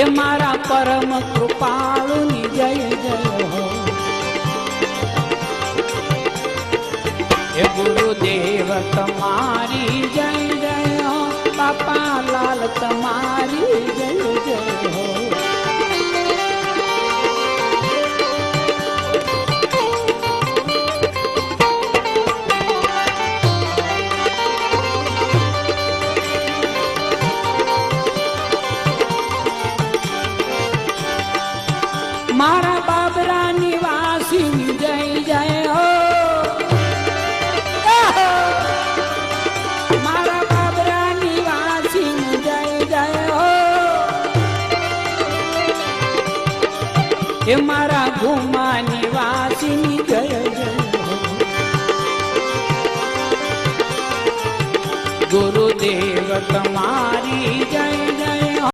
એ મારા પરમ કૃપાળુની જય જય હો. એ ગુરુદેવ તમારી જય જય હો. બાપા લાલ તમારી જય જય હો. મારા બાબરા નિવાસી જય જય હો. મારા બાબરા નિવાસી જય જય હો. એ મારા ગુમા નિવાસી જય જય હો. ગુરુદેવ તમારી